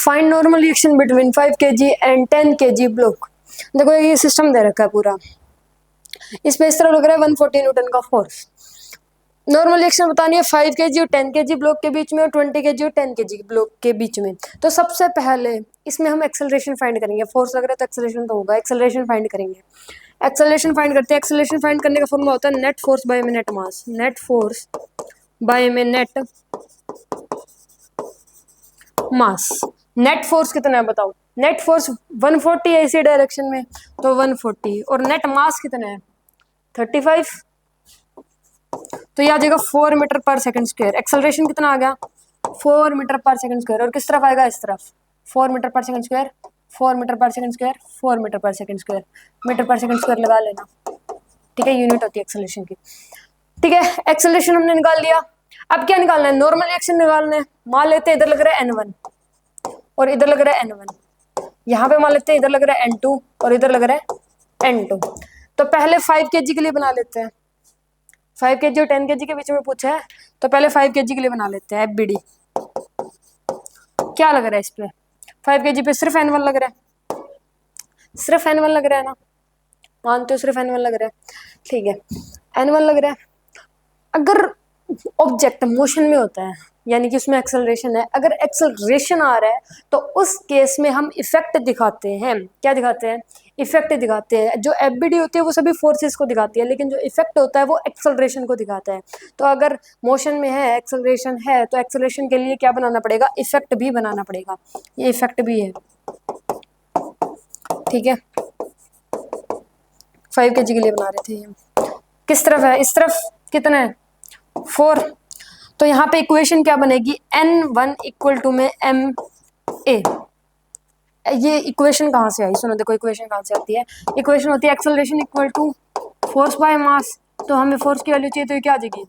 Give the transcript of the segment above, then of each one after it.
Find normal reaction between 5 kg and 10 kg block. देखो ये system दे रखा है पूरा, इस पे इस तरह लग रहा है 140 न्यूटन का फोर्स। नॉर्मल रिएक्शन बतानी है 5 kg और 10 kg ब्लॉक के बीच में और 20 kg और 10 kg ब्लॉक के बीच में। तो सबसे पहले इसमें हम एक्सेलरेशन फाइंड करेंगे। फोर्स लग रहा है तो एक्सेलरेशन तो होगा, एक्सेलरेशन फाइंड करेंगे। एक्सेलरेशन फाइंड करते हैं। एक्सेलरेशन फाइंड करने का फॉर्मूला होता है नेट फोर्स बाय में net mass. Net force by में नेट मास। नेट फोर्स कितना है बताओ? नेट फोर्स 140 है इसी डायरेक्शन में, तो 140, और नेट मास कितना है 35, तो ये आ जाएगा 4 मीटर पर सेकंड स्क्वायर। एक्सेलरेशन कितना आ गया 4 मीटर पर सेकंड स्क्वायर, और किस तरफ आएगा इस तरफ 4 मीटर पर सेकंड स्क्वायर, 4 मीटर पर सेकंड स्क्वायर, 4 मीटर पर सेकंड स्क्वायर, मीटर पर सेकंड स्क्वायर लगा लेना, ठीक है, यूनिट होती है एक्सेलरेशन की। ठीक है, एक्सेलरेशन हमने निकाल लिया। अब क्या निकालना है? नॉर्मल रिएक्शन निकालना है। मान लेते हैं इधर लग रहा है N1 और इधर लग रहा है N1, यहाँ पे मान लेते हैं इधर लग रहा है N2 और इधर लग रहा है N2। तो पहले 5 kg के लिए बना लेते हैं। 5 kg और 10 kg के बीच में पूछा है, तो पहले 5 kg के लिए बना लेते हैं। FBD क्या लग रहा है इस पे? 5 kg पे सिर्फ N1 लग रहा है, सिर्फ N1 लग रहा है ना, मानते हो सिर्फ N1 लग रहा है, ठीक है, N1 लग रहा है। अगर ऑब्जेक्ट मोशन में होता है यानी कि उसमें एक्सेलरेशन है, अगर एक्सेलरेशन आ रहा है तो उस केस में हम इफेक्ट दिखाते हैं। क्या दिखाते हैं? इफेक्ट दिखाते हैं। जो एफबीडी होती है वो सभी फोर्सेस को दिखाती है, लेकिन जो इफेक्ट होता है वो एक्सेलरेशन को दिखाता है। तो अगर मोशन में है, एक्सेलरेशन है, तो एक्सेलरेशन के लिए क्या बनाना पड़ेगा? इफेक्ट भी बनाना पड़ेगा। ये इफेक्ट भी है, ठीक है। 5 kg के लिए बना रहे थे ये। किस तरफ है? इस तरफ कितना है 4, तो यहाँ पे इक्वेशन क्या बनेगी? N1 इक्वल टू में ma। ये इक्वेशन कहाँ से आई? सुनो, देखो इक्वेशन कहाँ से आती है। इक्वेशन होती है acceleration equal to force by mass. तो हमें फोर्स की वैल्यू चाहिए, तो ये क्या आ जाएगी?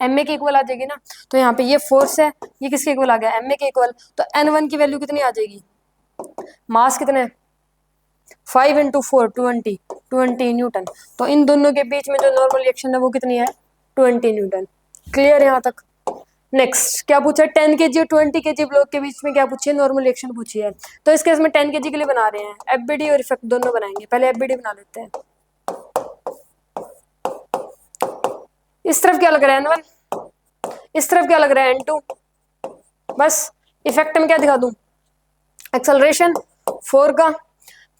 ma के इक्वल आ जाएगी ना। तो यहाँ पे ये फोर्स है, ये किसके इक्वल आ गया? ma के इक्वल। तो N1 की वैल्यू कितनी आ जाएगी? मास कितना है 5 इंटू 4 20 न्यूटन। तो इन दोनों के बीच में जो नॉर्मल रिएक्शन है वो कितनी है? 20 न्यूटन। क्लियर है यहाँ तक? नेक्स्ट क्या पूछा? 10 kg और 20 kg ब्लॉक के बीच में क्या पूछी है? नॉर्मल रिएक्शन पूछी है। तो इस केस में 10 kg के लिए बना रहे हैं, एफबीडी और इफेक्ट दोनों बनाएंगे। पहले एफबीडी बना लेते हैं। इस तरफ क्या लग रहा है N1, इस तरफ क्या लग रहा है N2। बस इफेक्ट में क्या दिखा दूं? एक्सेलरेशन 4 का,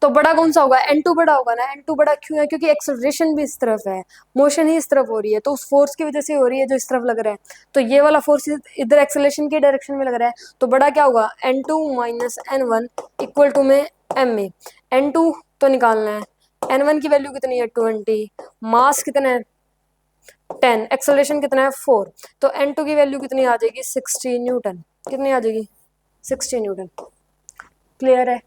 तो बड़ा कौन सा होगा? N2 बड़ा होगा ना। N2 बड़ा क्यों है? क्योंकि एक्सेलरेशन भी इस तरफ है, मोशन ही इस तरफ हो रही है, तो उस फोर्स की वजह से हो रही है जो इस तरफ लग रहा है। तो ये वाला फोर्स इधर एक्सेलरेशन की डायरेक्शन में लग रहा है, तो बड़ा क्या होगा? N2 minus N1 equal to में ma। N2 तो निकालना है, N1 की वैल्यू कितनी है 20, मास कितना है 10, एक्सेलरेशन कितना है 4, तो N2 की वैल्यू कितनी आ जाएगी 60 न्यूटन। कितनी आ जाएगी? 60 न्यूटन। क्लियर है?